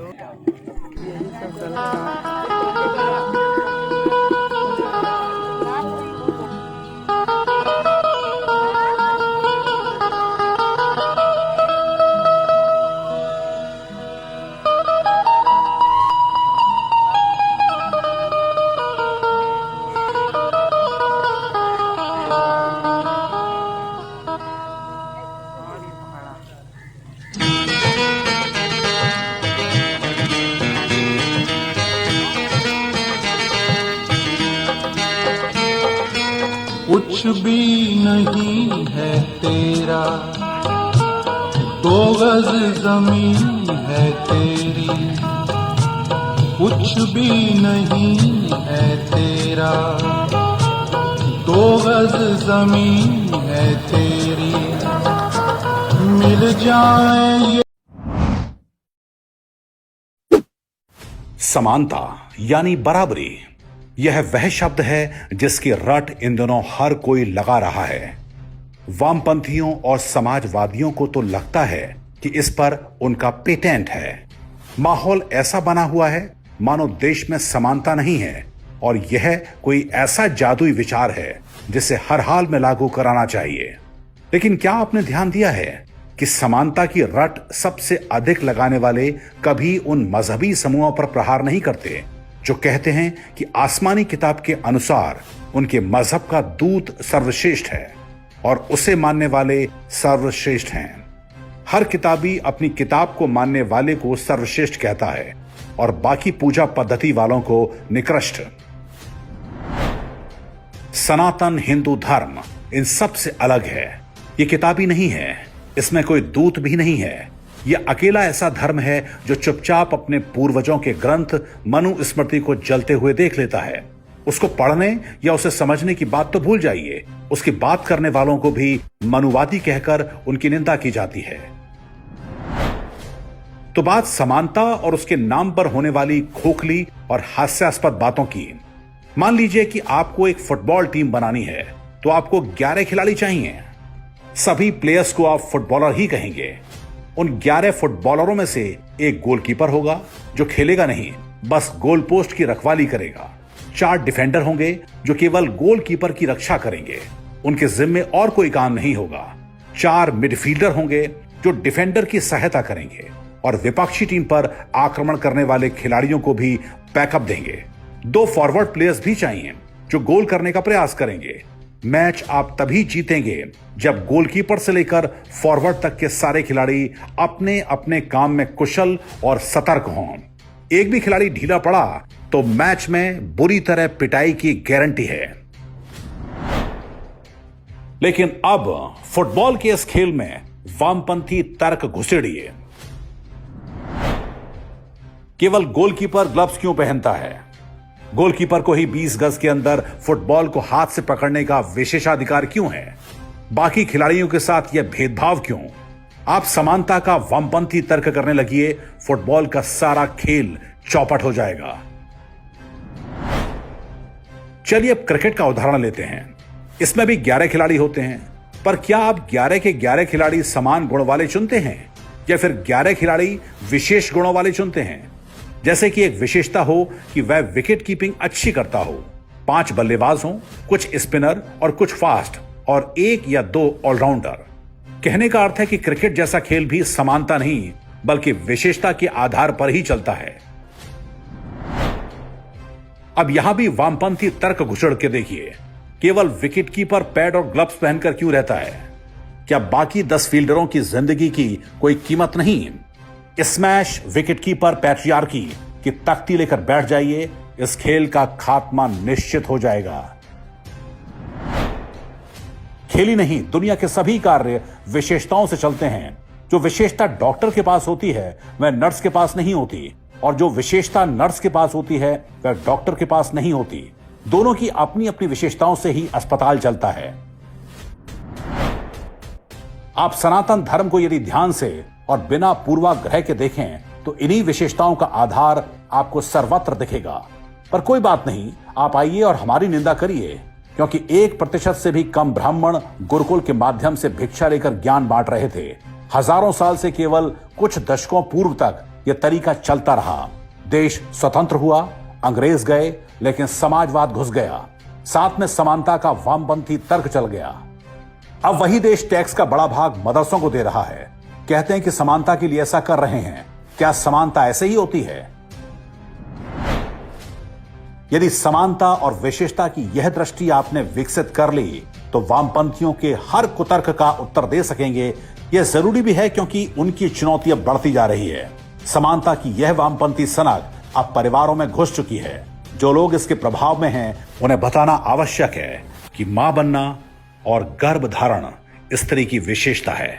यही सब चलता है। कुछ भी नहीं है तेरा, 2 गज जमीन है तेरी। कुछ भी नहीं है तेरा, 2 गज जमीन है तेरी। मिल जाए ये समानता यानी बराबरी, यह वह शब्द है जिसकी रट इन दिनों हर कोई लगा रहा है। वामपंथियों और समाजवादियों को तो लगता है कि इस पर उनका पेटेंट है। माहौल ऐसा बना हुआ है मानो देश में समानता नहीं है और यह कोई ऐसा जादुई विचार है जिसे हर हाल में लागू कराना चाहिए। लेकिन क्या आपने ध्यान दिया है कि समानता की रट सबसे अधिक लगाने वाले कभी उन मजहबी समूहों पर प्रहार नहीं करते जो कहते हैं कि आसमानी किताब के अनुसार उनके मजहब का दूत सर्वश्रेष्ठ है और उसे मानने वाले सर्वश्रेष्ठ हैं। हर किताबी अपनी किताब को मानने वाले को सर्वश्रेष्ठ कहता है और बाकी पूजा पद्धति वालों को निकृष्ट। सनातन हिंदू धर्म इन सब से अलग है। ये किताबी नहीं है, इसमें कोई दूत भी नहीं है। यह अकेला ऐसा धर्म है जो चुपचाप अपने पूर्वजों के ग्रंथ मनुस्मृति को जलते हुए देख लेता है। उसको पढ़ने या उसे समझने की बात तो भूल जाइए, उसकी बात करने वालों को भी मनुवादी कहकर उनकी निंदा की जाती है। तो बात समानता और उसके नाम पर होने वाली खोखली और हास्यास्पद बातों की। मान लीजिए कि आपको एक फुटबॉल टीम बनानी है तो आपको 11 खिलाड़ी चाहिए। सभी प्लेयर्स को आप फुटबॉलर ही कहेंगे। उन 11 फुटबॉलरों में से एक गोलकीपर होगा जो खेलेगा नहीं, बस गोल पोस्ट की रखवाली करेगा। 4 डिफेंडर होंगे जो केवल गोलकीपर की रक्षा करेंगे, उनके जिम्मे और कोई काम नहीं होगा। 4 मिडफील्डर होंगे जो डिफेंडर की सहायता करेंगे और विपक्षी टीम पर आक्रमण करने वाले खिलाड़ियों को भी बैकअप देंगे। 2 फॉरवर्ड प्लेयर्स भी चाहिए जो गोल करने का प्रयास करेंगे। मैच आप तभी जीतेंगे जब गोलकीपर से लेकर फॉरवर्ड तक के सारे खिलाड़ी अपने अपने काम में कुशल और सतर्क हों। एक भी खिलाड़ी ढीला पड़ा तो मैच में बुरी तरह पिटाई की गारंटी है। लेकिन अब फुटबॉल के इस खेल में वामपंथी तर्क घुसेड़िए। केवल गोलकीपर ग्लव्स क्यों पहनता है? गोलकीपर को ही 20 गज के अंदर फुटबॉल को हाथ से पकड़ने का विशेषाधिकार क्यों है? बाकी खिलाड़ियों के साथ यह भेदभाव क्यों? आप समानता का वामपंथी तर्क करने लगिए, फुटबॉल का सारा खेल चौपट हो जाएगा। चलिए अब क्रिकेट का उदाहरण लेते हैं। इसमें भी 11 खिलाड़ी होते हैं, पर क्या आप 11 के 11 खिलाड़ी समान गुण वाले चुनते हैं या फिर 11 खिलाड़ी विशेष गुणों वाले चुनते हैं? जैसे कि एक विशेषता हो कि वह विकेट कीपिंग अच्छी करता हो, 5 बल्लेबाज हों, कुछ स्पिनर और कुछ फास्ट और 1 या 2 ऑलराउंडर। कहने का अर्थ है कि क्रिकेट जैसा खेल भी समानता नहीं बल्कि विशेषता के आधार पर ही चलता है। अब यहां भी वामपंथी तर्क घुसड़ के देखिए। केवल विकेटकीपर पैड और ग्लव्स पहनकर क्यों रहता है? क्या बाकी 10 फील्डरों की जिंदगी की कोई कीमत नहीं? स्मैश विकेटकीपर पैट्रियार्की की तख्ती लेकर बैठ जाइए, इस खेल का खात्मा निश्चित हो जाएगा। खेल ही नहीं, दुनिया के सभी कार्य विशेषताओं से चलते हैं। जो विशेषता डॉक्टर के पास होती है वह नर्स के पास नहीं होती, और जो विशेषता नर्स के पास होती है वह डॉक्टर के पास नहीं होती। दोनों की अपनी अपनी विशेषताओं से ही अस्पताल चलता है। आप सनातन धर्म को यदि ध्यान से और बिना पूर्वाग्रह के देखें तो इन्हीं विशेषताओं का आधार आपको सर्वत्र दिखेगा। पर कोई बात नहीं, आप आइए और हमारी निंदा करिए, क्योंकि 1% से भी कम ब्राह्मण गुरुकुल के माध्यम से भिक्षा लेकर ज्ञान बांट रहे थे। हजारों साल से केवल कुछ दशकों पूर्व तक यह तरीका चलता रहा। देश स्वतंत्र हुआ, अंग्रेज गए, लेकिन समाजवाद घुस गया। साथ में समानता का वामपंथी तर्क चल गया। अब वही देश टैक्स का बड़ा भाग मदरसों को दे रहा है। कहते हैं कि समानता के लिए ऐसा कर रहे हैं। क्या समानता ऐसे ही होती है? यदि समानता और विशेषता की यह दृष्टि आपने विकसित कर ली तो वामपंथियों के हर कुतर्क का उत्तर दे सकेंगे। यह जरूरी भी है क्योंकि उनकी चुनौती अब बढ़ती जा रही है। समानता की यह वामपंथी सनक अब परिवारों में घुस चुकी है। जो लोग इसके प्रभाव में हैं उन्हें बताना आवश्यक है कि मां बनना और गर्भ धारण स्त्री की विशेषता है।